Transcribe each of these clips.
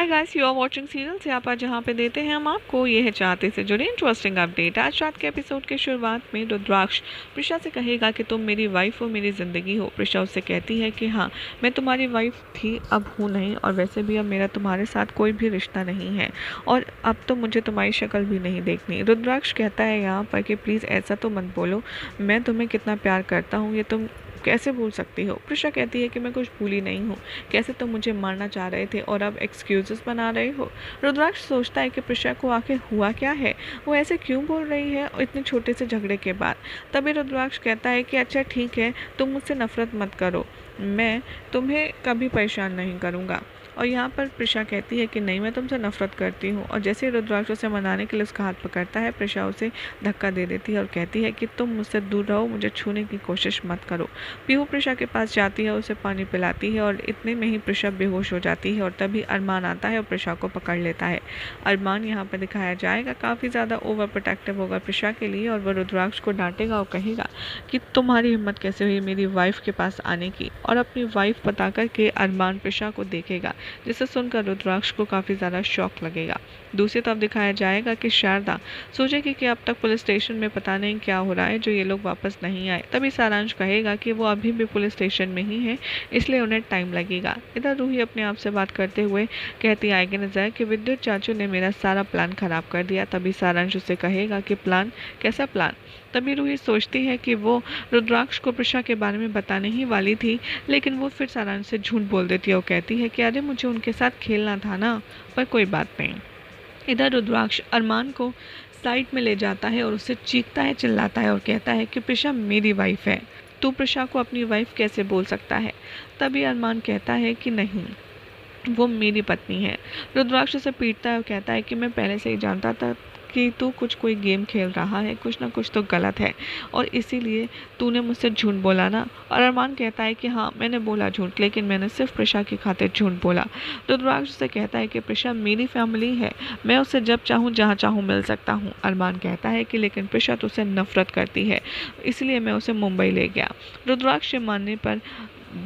Hi guys, you are watching serials यहाँ पर, जहाँ पे देते हैं हम आपको ये है चाहते से जुड़े इंटरेस्टिंग अपडेट। आज रात के एपिसोड के शुरुआत में रुद्राक्ष प्रिशा से कहेगा कि तुम मेरी वाइफ हो, मेरी ज़िंदगी हो। प्रिशा उससे कहती है कि हाँ, मैं तुम्हारी वाइफ थी, अब हूँ नहीं, और वैसे भी अब मेरा तुम्हारे साथ कोई भी रिश्ता नहीं है और अब तो मुझे तुम्हारी शक्ल भी नहीं देखनी। रुद्राक्ष कहता है यहाँ पर कि प्लीज़ ऐसा तो मत बोलो, मैं तुम्हें कितना प्यार करता हूँ ये तुम कैसे भूल सकती हो। प्रिशा कहती है कि मैं कुछ भूली नहीं हूँ, कैसे तुम मुझे मारना चाह रहे थे और अब एक्सक्यूजेस बना रहे हो। रुद्राक्ष सोचता है कि प्रिशा को आखिर हुआ क्या है, वो ऐसे क्यों बोल रही है इतने छोटे से झगड़े के बाद। तभी रुद्राक्ष कहता है कि अच्छा ठीक है, तुम मुझसे नफरत मत करो, मैं तुम्हें कभी परेशान नहीं करूँगा। और यहाँ पर प्रिशा कहती है कि नहीं, मैं तुमसे नफरत करती हूँ। और जैसे रुद्राक्ष उसे मनाने के लिए उसका हाथ पकड़ता है, प्रिशा उसे धक्का दे देती है और कहती है कि तुम मुझसे दूर रहो, मुझे छूने की कोशिश मत करो। पीहू प्रिशा के पास जाती है, उसे पानी पिलाती है और इतने में ही प्रिशा बेहोश हो जाती है और तभी अरमान आता है और प्रिशा को पकड़ लेता है। अरमान यहाँ पर दिखाया जाएगा काफ़ी ज़्यादा ओवर प्रोटेक्टिव होगा प्रिशा के लिए और वह रुद्राक्ष को डांटेगा और कहेगा कि तुम्हारी हिम्मत कैसे हुई मेरी वाइफ के पास आने की, और अपनी वाइफ बता कर के अरमान प्रिशा को देखेगा, जिसे सुनकर रुद्राक्ष को काफ़ी ज़्यादा शॉक लगेगा। दूसरी तरफ दिखाया जाएगा कि शारदा सोचेगी कि अब तक पुलिस स्टेशन में पता नहीं क्या हो रहा है जो ये लोग वापस नहीं आए। तभी सारांश कहेगा कि वो अभी भी पुलिस स्टेशन में ही है, इसलिए उन्हें टाइम लगेगा। इधर रूही अपने आप से बात करते हुए कहती आएगी नजर कि विद्युत चाचू ने मेरा सारा प्लान खराब कर दिया। तभी सारांश उससे कहेगा कि प्लान, कैसा प्लान। तभी रूही सोचती है कि वो रुद्राक्ष को प्रिशा के बारे में बताने ही वाली थी, लेकिन वो फिर सारांश से झूठ बोल देती है और कहती है कि अरे मुझे उनके साथ खेलना था ना, पर कोई बात नहीं। इधर रुद्राक्ष अरमान को साइड में ले जाता है और उससे चीखता है, चिल्लाता है और कहता है कि प्रिशा मेरी वाइफ है, तू प्रिशा को अपनी वाइफ कैसे बोल सकता है। तभी अरमान कहता है कि नहीं, वो मेरी पत्नी है। रुद्राक्ष उसे पीटता है और कहता है कि मैं पहले से ही जानता था कि तू कोई गेम खेल रहा है, कुछ ना कुछ तो गलत है और इसीलिए तूने मुझसे झूठ बोला ना। और अरमान कहता है कि हाँ, मैंने बोला झूठ, लेकिन मैंने सिर्फ प्रिशा की खातिर झूठ बोला। रुद्राक्ष से कहता है कि प्रिशा मेरी फैमिली है, मैं उसे जब चाहूँ जहाँ चाहूँ मिल सकता हूँ। अरमान कहता है कि लेकिन प्रिशा तो उसे नफरत करती है, इसलिए मैं उसे मुंबई ले गया। रुद्राक्ष मानने पर,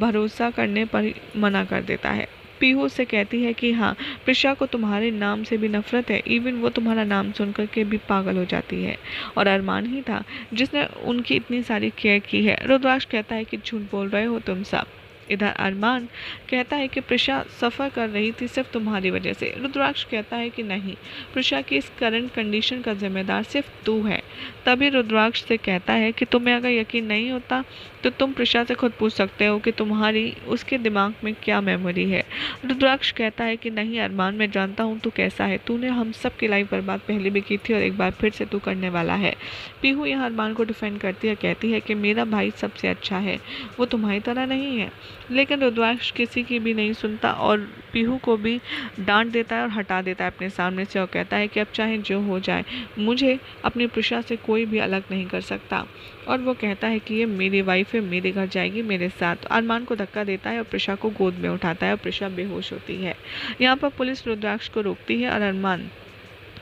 भरोसा करने पर मना कर देता है। पीहू से कहती है कि हाँ, प्रिशा को तुम्हारे नाम से भी नफरत है, इवन वो तुम्हारा नाम सुनकर के भी पागल हो जाती है और अरमान ही था जिसने उनकी इतनी सारी केयर की है। रुद्राक्ष कहता है कि झूठ बोल रहे हो तुम सब। इधर अरमान कहता है कि प्रिशा सफ़र कर रही थी सिर्फ तुम्हारी वजह से। रुद्राक्ष कहता है कि नहीं, प्रिशा की इस करंट कंडीशन का जिम्मेदार सिर्फ तू है। तभी रुद्राक्ष से कहता है कि तुम्हें अगर यकीन नहीं होता तो तुम प्रिशा से खुद पूछ सकते हो कि तुम्हारी उसके दिमाग में क्या मेमोरी है। रुद्राक्ष कहता है कि नहीं अरमान, मैं जानता हूँ तू कैसा है, तूने हम सब की लाइफ बर्बाद पहले भी की थी और एक बार फिर से तू करने वाला है। पीहू यहाँ अरमान को डिफेंड करती है, कहती है कि मेरा भाई सबसे अच्छा है, वो तुम्हारी तरह नहीं है। लेकिन रुद्राक्ष किसी की भी नहीं सुनता और पीहू को भी डांट देता है और हटा देता है अपने सामने से और कहता है कि अब चाहे जो हो जाए, मुझे अपनी प्रिशा से कोई भी अलग नहीं कर सकता। और वो कहता है कि ये मेरी वाइफ है, मेरे घर जाएगी मेरे साथ। अरमान को धक्का देता है और प्रिशा को गोद में उठाता है और प्रिशा बेहोश होती है। यहाँ पर पुलिस रुद्राक्ष को रोकती है और अरमान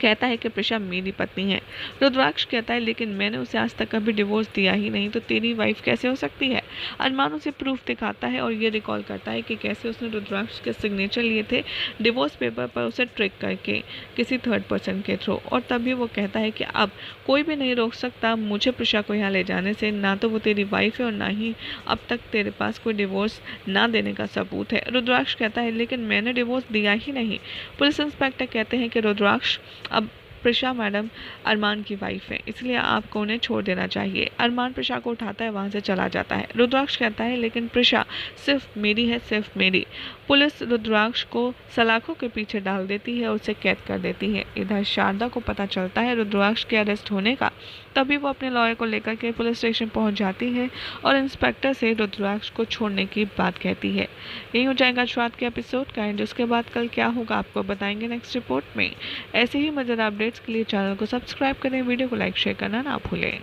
कहता है कि प्रिशा मेरी पत्नी है। रुद्राक्ष कहता है लेकिन मैंने उसे आज तक कभी डिवोर्स दिया ही नहीं, तो तेरी वाइफ कैसे हो सकती है। अरमान उसे प्रूफ दिखाता है और ये रिकॉल करता है कि कैसे उसने रुद्राक्ष के सिग्नेचर लिए थे डिवोर्स पेपर पर, उसे ट्रिक करके किसी थर्ड पर्सन के थ्रू। और तभी वो कहता है कि अब कोई भी नहीं रोक सकता मुझे प्रिशा को यहाँ ले जाने से, ना तो वो तेरी वाइफ है और ना ही अब तक तेरे पास कोई डिवोर्स ना देने का सबूत है। रुद्राक्ष कहता है लेकिन मैंने डिवोर्स दिया ही नहीं। पुलिस इंस्पेक्टर कहते हैं कि रुद्राक्ष, अब प्रिशा मैडम अरमान की वाइफ है, इसलिए आपको उन्हें छोड़ देना चाहिए। अरमान प्रिशा को उठाता है, वहाँ से चला जाता है। रुद्राक्ष कहता है लेकिन प्रिशा सिर्फ मेरी है, सिर्फ मेरी। पुलिस रुद्राक्ष को सलाखों के पीछे डाल देती है और उसे कैद कर देती है। इधर शारदा को पता चलता है रुद्राक्ष के अरेस्ट होने का, तभी वो अपने लॉयर को लेकर के पुलिस स्टेशन पहुंच जाती है और इंस्पेक्टर से रुद्राक्ष को छोड़ने की बात कहती है। यही हो जाएगा आज रात के एपिसोड का एंड। उसके बाद कल क्या होगा आपको बताएंगे नेक्स्ट रिपोर्ट में। ऐसे ही मज़ेदार अपडेट्स के लिए चैनल को सब्सक्राइब करें, वीडियो को लाइक शेयर करना ना भूलें।